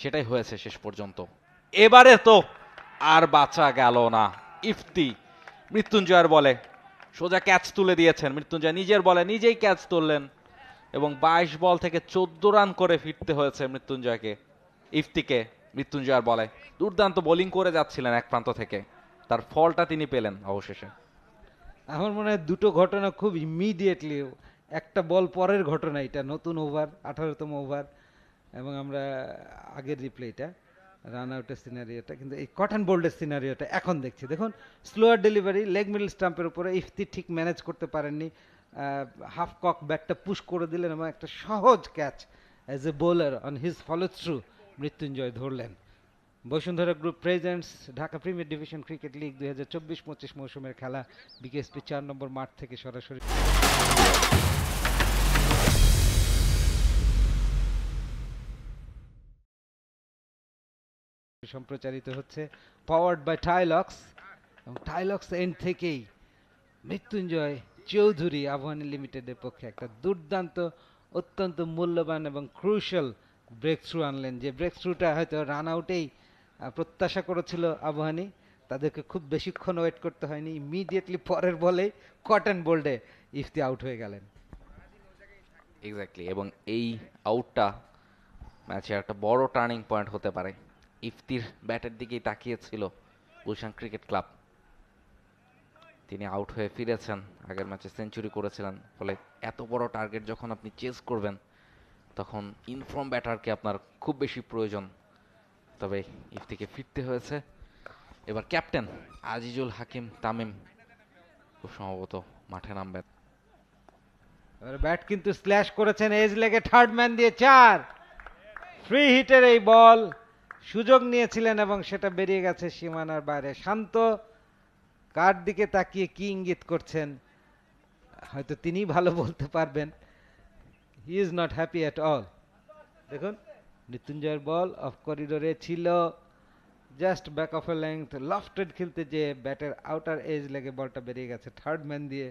সেটাই হয়েছে শেষ পর্যন্ত। এবারে তো আর বাঁচা গেল না। ইফতি মৃত্যুঞ্জয়ের বলে সোজা ক্যাচ তুলে দিয়েছেন। মৃত্যুঞ্জয় নিজের বলে নিজেই ক্যাচ তুললেন এবং 22 বল থেকে 14 রান করে ফিরতে হয়েছে মৃত্যুঞ্জয়কে। ইফতিকে মৃত্যুঞ্জয়ের বলে দুর্দান্ত বোলিং করে যাচ্ছিলেন এক প্রান্ত থেকে, তার ফলটা তিনি পেলেন অবশেষে। আমার মনে হয় দুটো ঘটনা খুব ইমিডিয়েটলি, একটা বল পরের ঘটনা, এটা নতুন ওভার 18তম ওভার এবং আমরা আগের রিপ্লেটা রান আউটের সিনারিওটা, কিন্তু এই কটন বোল্ডের সিনারিওটা এখন দেখছি। দেখুন স্লোয়ার ডেলিভারি লেগ মিডল স্টাম্পের উপরে, ইফতি ঠিক ম্যানেজ করতে পারেননি, হাফ কক ব্যাটটা পুশ করে দিলেন এবং একটা সহজ catch as a bowler on his follow through Mrittunjoy ধরলেন। Bashundhara group presents Dhaka premier division cricket league 2024-25 মৌসুমের খেলা বিকেএসপি 4 নম্বর মাঠ থেকে সরাসরি সম্প্রচারিত হচ্ছে, পাওয়ার্ড বাই টাইলক্স। এবং টাইলক্স এন্ড থেকেই মৃত্যুঞ্জয় চৌধুরী আবাহনী লিমিটেডের পক্ষে একটা দুর্দান্ত, অত্যন্ত মূল্যবান এবং ক্রুশাল ব্রেক থ্রু আনলেন, যে ব্রেক থ্রুটা হয়তো রান আউটেই প্রত্যাশা করেছিল আবাহনী। তাদেরকে খুব বেশিক্ষণ ওয়েট করতে হয়নি, ইমিডিয়েটলি পরের বলেই কটন বোল্ডে ইফতি আউট হয়ে গেলেন। এক্স্যাক্টলি, এবং এই আউটটা ম্যাচের একটা বড় টার্নিং পয়েন্ট হতে পারে। ইফতির ব্যাটের দিকেই তাকিয়েছিল গুলশান ক্রিকেট ক্লাব। তিনি আউট হয়ে ফিরেছেন, আগের ম্যাচে সেঞ্চুরি করেছিলেন, ফলে এত বড় টার্গেট যখন আপনি চেস করবেন তখন ইনফর্ম ব্যাটারকে আপনার খুব বেশি প্রয়োজন। তবে ইফতিকে ফিরতে হয়েছে। এবার ক্যাপ্টেন আজিজুল হাকিম তামিম খুব সম্ভবত মাঠে নামবেন। এবার ব্যাট কিন্তু স্ল্যাশ করেছেন এজ লেগে, থার্ড ম্যান দিয়ে 4, ফ্রি হিটের এই বল সুযোগ নিয়েছিলেন এবং সেটা বেরিয়ে গেছে সীমানার বাইরে। শান্ত কার দিকে তাকিয়ে কি ইঙ্গিত করছেন হয়তো তিনি ভালো বলতে পারবেন। He is not happy at all. দেখুন মৃত্যুঞ্জয়ের বল অফ করিডোরে ছিল, just back of A length, lofted খেলতে যে ব্যাটের আউটার এজ লেগে বলটা বেরিয়ে গেছে। থার্ড ম্যান দিয়ে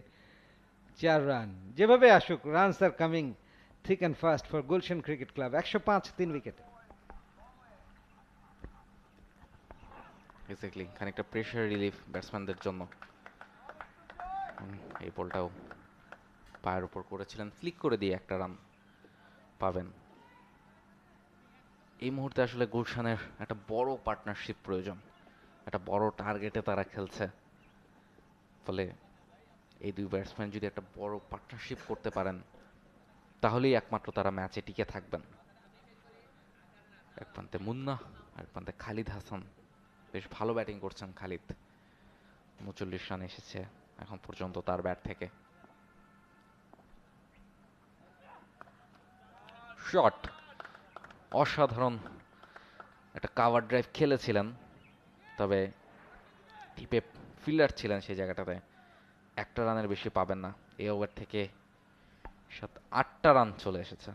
4 রান। যেভাবে আসুক, runs are coming thick and fast for Gulshan cricket club. 105 3 উইকেটে। এক্স্যাক্টলি, খানিকটা প্রেশার রিলিফ ব্যাটসম্যানদের জন্য। এই বলটাও পায়ের উপর করেছিলেন, ফ্লিক করে দিয়ে একটা রান পাবেন। এই মুহূর্তে আসলে গুলশানের একটা বড় পার্টনারশিপ প্রয়োজন, একটা বড় টার্গেটে তারা খেলছে। ফলে এই দুই ব্যাটসম্যান যদি একটা বড় পার্টনারশিপ করতে পারেন তাহলেই একমাত্র তারা ম্যাচে টিকে থাকবেন। এক প্রান্তে মুন্না, এক প্রান্তে খালিদ হাসান। বেশ ভালো ব্যাটিং করছেন খালিদ, 39 রান এসেছে এখন পর্যন্ত তার ব্যাট থেকে। শট, অসাধারণ একটা কাভার ড্রাইভ খেলেছিলেন, তবে টিপে ফিল্ডার ছিলেন সেই জায়গাটাতে। একটা রানের বেশি পাবেন না। এই ওভার থেকে 7-8টা রান চলে এসেছে।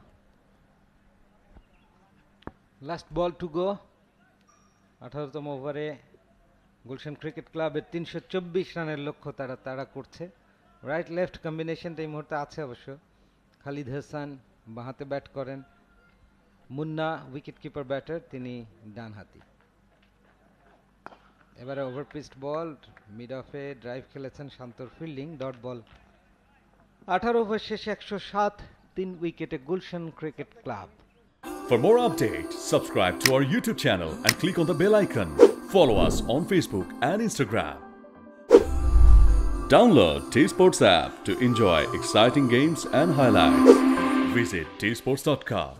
Last ball to go. 18তম ওভারে গুলশান ক্রিকেট ক্লাবের 324 রানের লক্ষ্য তারা করছে। রাইট লেফট কম্বিনেশনটা এই মুহূর্তে আছে অবশ্য। খালিদ হাসান বাঁহাতে ব্যাট করেন, মুন্না উইকেট কিপার ব্যাটার, তিনি ডান হাতি। এবারে ওভারপিচড বল, মিড অফে ড্রাইভ খেলেছেন, শান্তর ফিল্ডিং, ডট বল। 18 ওভার শেষে 107 3 উইকেটে Gulshan cricket club. For more updates, subscribe to our YouTube channel and click on the bell icon. Follow us on Facebook and Instagram. Download T-Sports app to enjoy exciting games and highlights. Visit tsports.com.